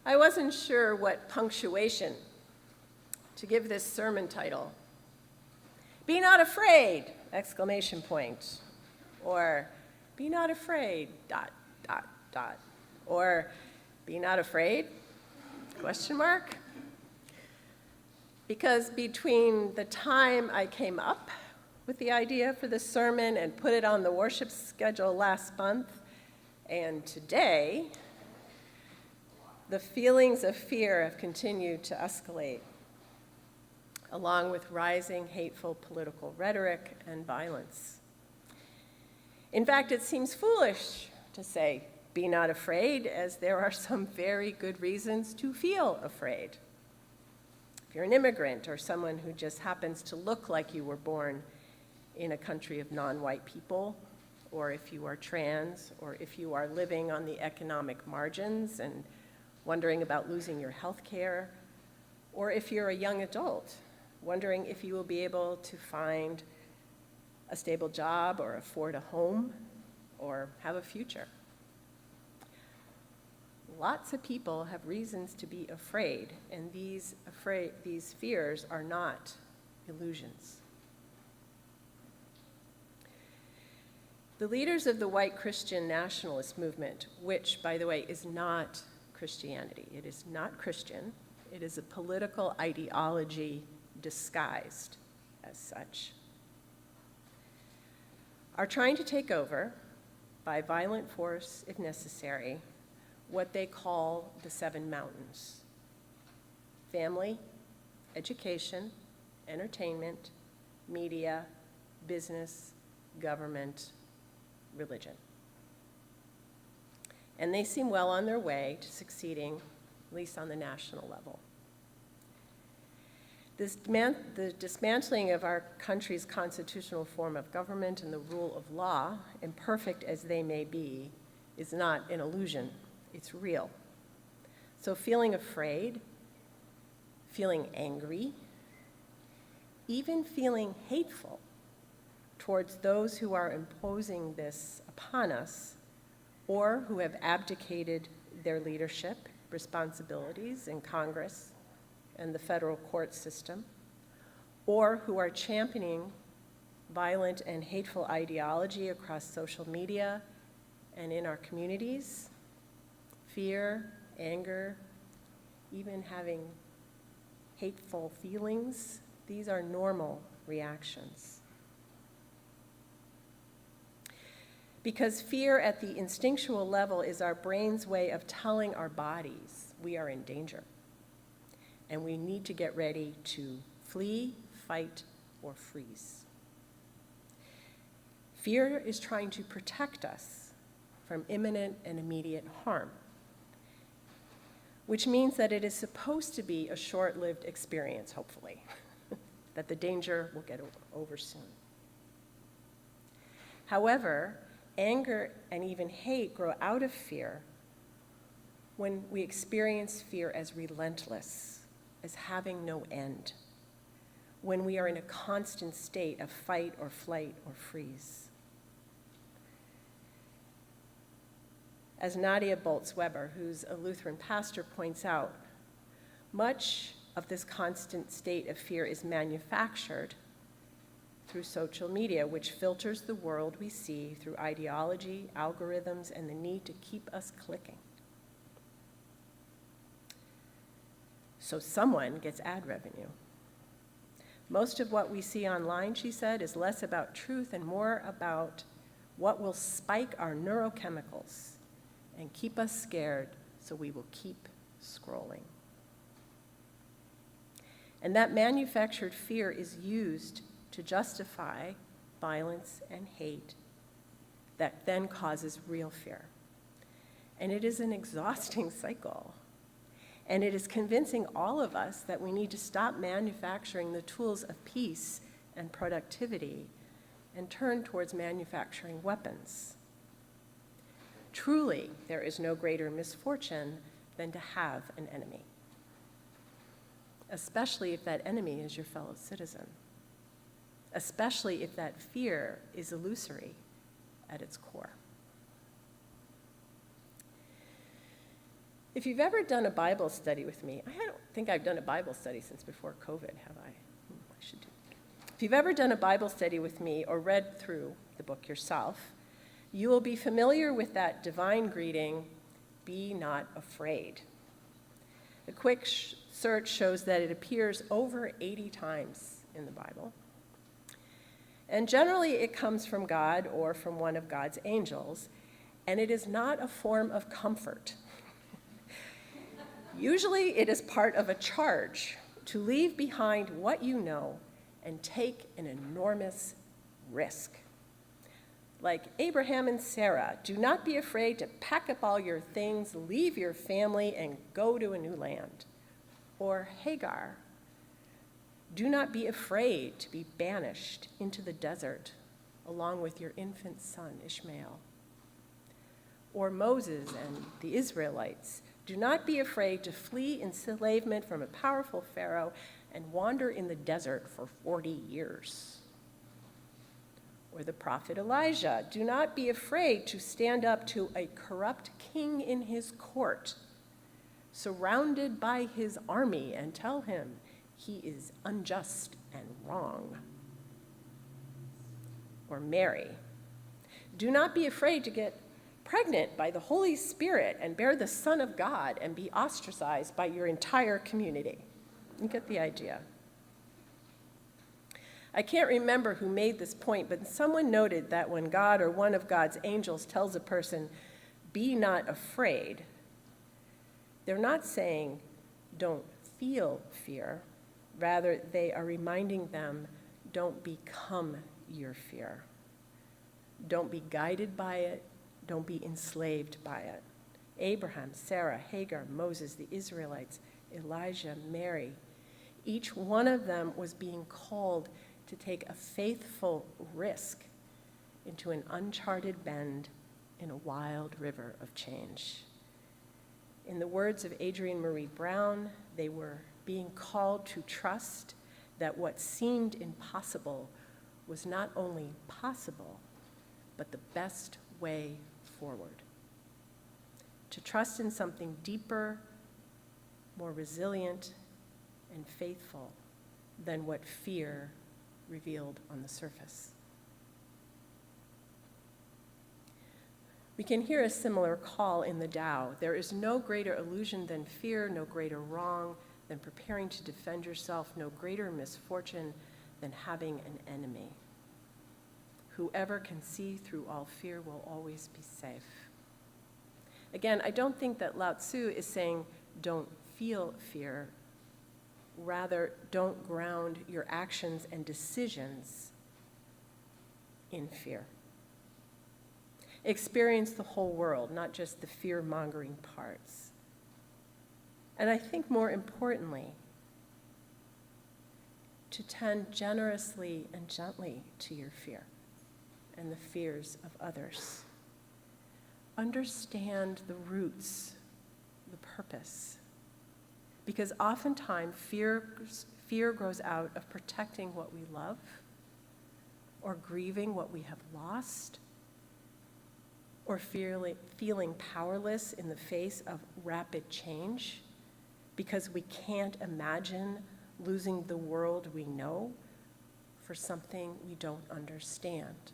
I wasn't sure what punctuation to give this sermon title. Be not afraid, exclamation point. Or be not afraid, ... Or be not afraid, question mark. Because between the time I came up with the idea for the sermon and put it on the worship schedule last month and today, the feelings of fear have continued to escalate, along with rising hateful political rhetoric and violence. In fact, it seems foolish to say, be not afraid, as there are some very good reasons to feel afraid. If you're an immigrant or someone who just happens to look like you were born in a country of non-white people, or if you are trans, or if you are living on the economic margins and wondering about losing your health care, or if you're a young adult, wondering if you will be able to find a stable job or afford a home or have a future. Lots of people have reasons to be afraid, and these fears are not illusions. The leaders of the white Christian nationalist movement, which, by the way, is not Christianity. It is not Christian. It is a political ideology disguised as such, are trying to take over, by violent force if necessary, what they call the 7 mountains: family, education, entertainment, media, business, government, religion. And they seem well on their way to succeeding, at least on the national level. The dismantling of our country's constitutional form of government and the rule of law, imperfect as they may be, is not an illusion, it's real. So feeling afraid, feeling angry, even feeling hateful towards those who are imposing this upon us or who have abdicated their leadership responsibilities in Congress and the federal court system, or who are championing violent and hateful ideology across social media and in our communities, fear, anger, even having hateful feelings, these are normal reactions. Because fear at the instinctual level is our brain's way of telling our bodies we are in danger, and we need to get ready to flee, fight, or freeze. Fear is trying to protect us from imminent and immediate harm, which means that it is supposed to be a short-lived experience, hopefully, that the danger will get over soon. However, anger and even hate grow out of fear when we experience fear as relentless, as having no end, when we are in a constant state of fight or flight or freeze. As Nadia Boltz-Weber, who's a Lutheran pastor, points out, much of this constant state of fear is manufactured through social media, which filters the world we see through ideology, algorithms, and the need to keep us clicking. So someone gets ad revenue. Most of what we see online, she said, is less about truth and more about what will spike our neurochemicals and keep us scared so we will keep scrolling. And that manufactured fear is used to justify violence and hate that then causes real fear. And it is an exhausting cycle. And it is convincing all of us that we need to stop manufacturing the tools of peace and productivity and turn towards manufacturing weapons. Truly, there is no greater misfortune than to have an enemy, especially if that enemy is your fellow citizen, especially if that fear is illusory at its core. If you've ever done a Bible study with me, I don't think I've done a Bible study since before COVID, have I? I should do it. If you've ever done a Bible study with me or read through the book yourself, you will be familiar with that divine greeting, "Be not afraid." A quick search shows that it appears over 80 times in the Bible. And generally it comes from God or from one of God's angels, and it is not a form of comfort. Usually it is part of a charge to leave behind what you know and take an enormous risk. Like Abraham and Sarah, do not be afraid to pack up all your things, leave your family, and go to a new land. Or Hagar, do not be afraid to be banished into the desert along with your infant son Ishmael. Or Moses and the Israelites, do not be afraid to flee enslavement from a powerful Pharaoh and wander in the desert for 40 years. Or the prophet Elijah, do not be afraid to stand up to a corrupt king in his court, surrounded by his army, and tell him he is unjust and wrong. Or Mary, do not be afraid to get pregnant by the Holy Spirit and bear the Son of God and be ostracized by your entire community. You get the idea. I can't remember who made this point, but someone noted that when God or one of God's angels tells a person, "Be not afraid," they're not saying, "Don't feel fear." Rather, they are reminding them, "Don't become your fear. Don't be guided by it. Don't be enslaved by it." Abraham, Sarah, Hagar, Moses, the Israelites, Elijah, Mary, each one of them was being called to take a faithful risk into an uncharted bend in a wild river of change. In the words of Adrienne Marie Brown, they were being called to trust that what seemed impossible was not only possible, but the best way forward. To trust in something deeper, more resilient, and faithful than what fear revealed on the surface. We can hear a similar call in the Tao. There is no greater illusion than fear, no greater wrong than preparing to defend yourself, no greater misfortune than having an enemy. Whoever can see through all fear will always be safe. Again, I don't think that Lao Tzu is saying don't feel fear. Rather, don't ground your actions and decisions in fear. Experience the whole world, not just the fear-mongering parts. And I think more importantly, to tend generously and gently to your fear and the fears of others. Understand the roots, the purpose. Because oftentimes fear grows out of protecting what we love or grieving what we have lost or feeling powerless in the face of rapid change because we can't imagine losing the world we know for something we don't understand.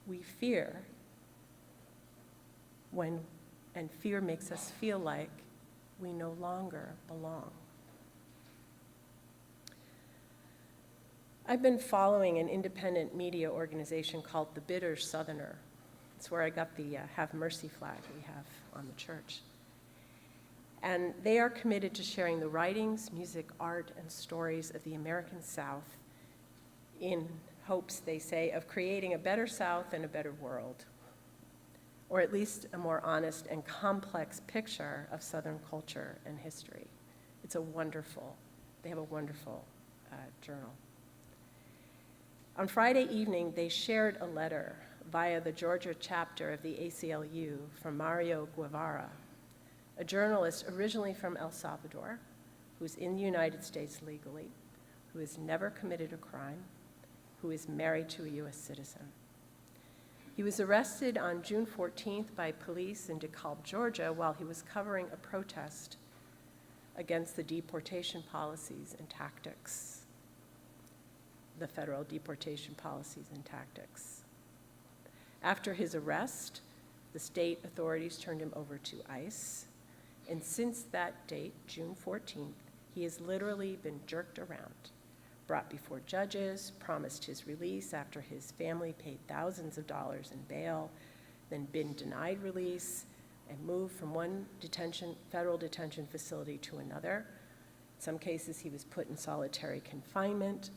We fear and fear makes us feel like we no longer belong. I've been following an independent media organization called The Bitter Southerner. It's where I got the Have Mercy flag we have on the church. And they are committed to sharing the writings, music, art, and stories of the American South in hopes, they say, of creating a better South and a better world, or at least a more honest and complex picture of Southern culture and history. They have a wonderful journal. On Friday evening, they shared a letter via the Georgia chapter of the ACLU from Mario Guevara, a journalist originally from El Salvador, who's in the United States legally, who has never committed a crime, who is married to a U.S. citizen. He was arrested on June 14th by police in DeKalb, Georgia, while he was covering a protest against the deportation policies and tactics, the federal deportation policies and tactics. After his arrest, the state authorities turned him over to ICE, and since that date, June 14th, he has literally been jerked around, brought before judges, promised his release after his family paid thousands of dollars in bail, then been denied release, and moved from one federal detention facility to another. In some cases, he was put in solitary confinement.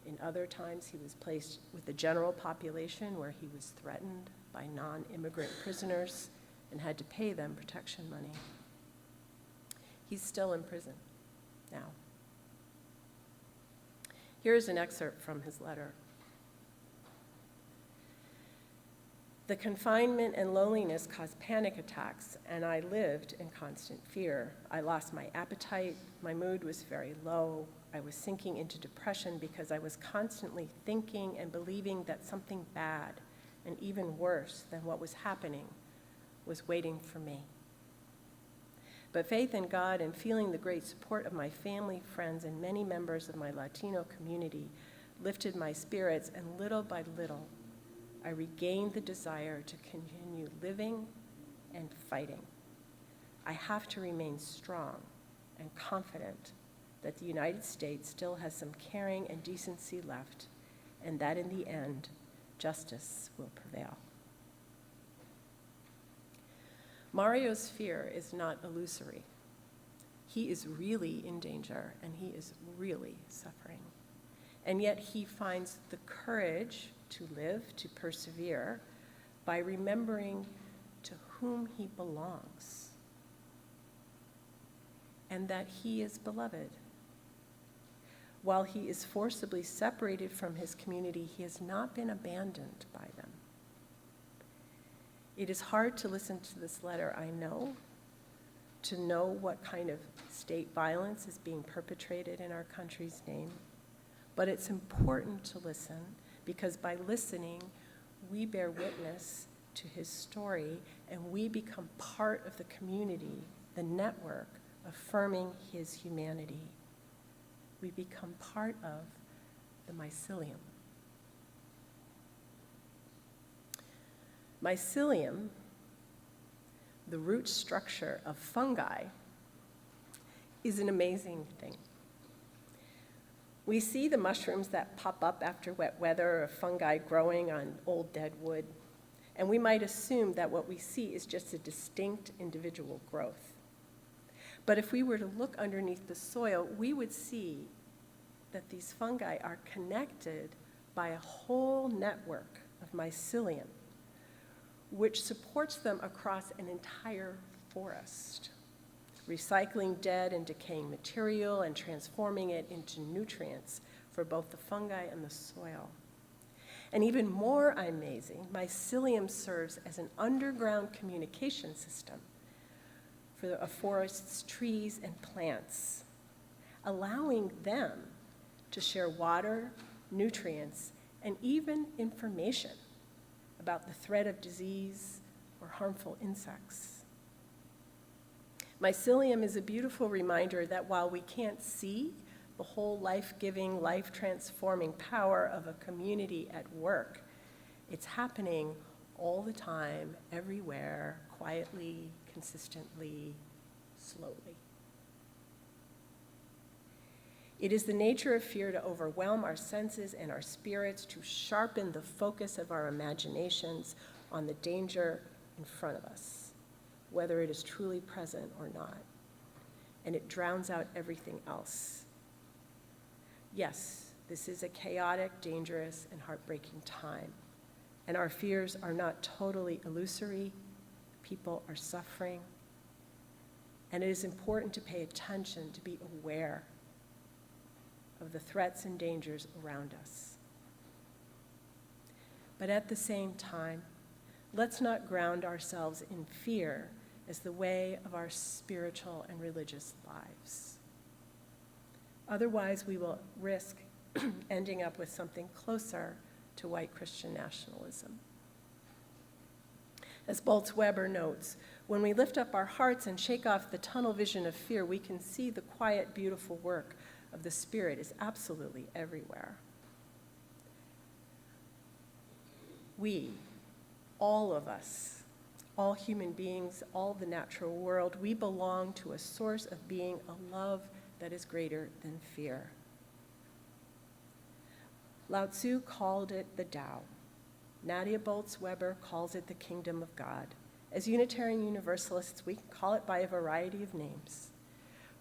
In other times, he was placed with the general population where he was threatened by non-immigrant prisoners and had to pay them protection money. He's still in prison now. Here's an excerpt from his letter. The confinement and loneliness caused panic attacks, and I lived in constant fear. I lost my appetite, my mood was very low, I was sinking into depression because I was constantly thinking and believing that something bad, and even worse than what was happening, was waiting for me. But faith in God and feeling the great support of my family, friends, and many members of my Latino community lifted my spirits, and little by little, I regained the desire to continue living and fighting. I have to remain strong and confident that the United States still has some caring and decency left, and that in the end, justice will prevail. Mario's fear is not illusory. He is really in danger, and he is really suffering. And yet he finds the courage to live, to persevere, by remembering to whom he belongs, and that he is beloved. While he is forcibly separated from his community, he has not been abandoned by them. It is hard to listen to this letter, I know, to know what kind of state violence is being perpetrated in our country's name. But it's important to listen, because by listening, we bear witness to his story, and we become part of the community, the network, affirming his humanity. We become part of the mycelium. Mycelium, the root structure of fungi, is an amazing thing. We see the mushrooms that pop up after wet weather, or fungi growing on old dead wood, and we might assume that what we see is just a distinct individual growth. But if we were to look underneath the soil, we would see that these fungi are connected by a whole network of mycelium, which supports them across an entire forest, recycling dead and decaying material and transforming it into nutrients for both the fungi and the soil. And even more amazing, mycelium serves as an underground communication system for a forest's trees and plants, allowing them to share water, nutrients, and even information about the threat of disease or harmful insects. Mycelium is a beautiful reminder that while we can't see the whole life-giving, life-transforming power of a community at work, it's happening all the time, everywhere, quietly, consistently, slowly. It is the nature of fear to overwhelm our senses and our spirits, to sharpen the focus of our imaginations on the danger in front of us, whether it is truly present or not. And it drowns out everything else. Yes, this is a chaotic, dangerous, and heartbreaking time. And our fears are not totally illusory. People are suffering. And it is important to pay attention, to be aware of the threats and dangers around us. But at the same time, let's not ground ourselves in fear as the way of our spiritual and religious lives. Otherwise, we will risk ending up with something closer to white Christian nationalism. As Boltz-Weber notes, when we lift up our hearts and shake off the tunnel vision of fear, we can see the quiet, beautiful work of the Spirit is absolutely everywhere. We, all of us, all human beings, all the natural world, we belong to a source of being, a love that is greater than fear. Lao Tzu called it the Tao. Nadia Boltz-Weber calls it the kingdom of God. As Unitarian Universalists, we can call it by a variety of names.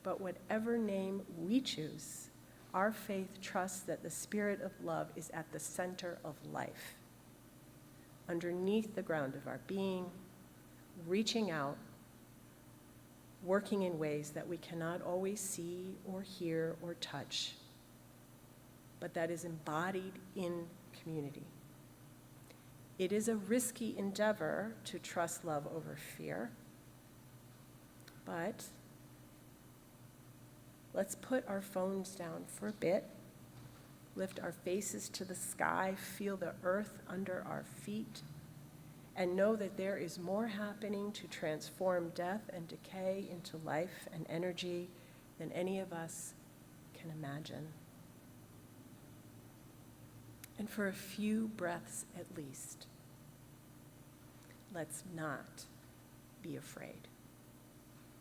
But whatever name we choose, our faith trusts that the spirit of love is at the center of life, underneath the ground of our being, reaching out, working in ways that we cannot always see or hear or touch, but that is embodied in community. It is a risky endeavor to trust love over fear, but let's put our phones down for a bit, lift our faces to the sky, feel the earth under our feet, and know that there is more happening to transform death and decay into life and energy than any of us can imagine. And for a few breaths at least, let's not be afraid.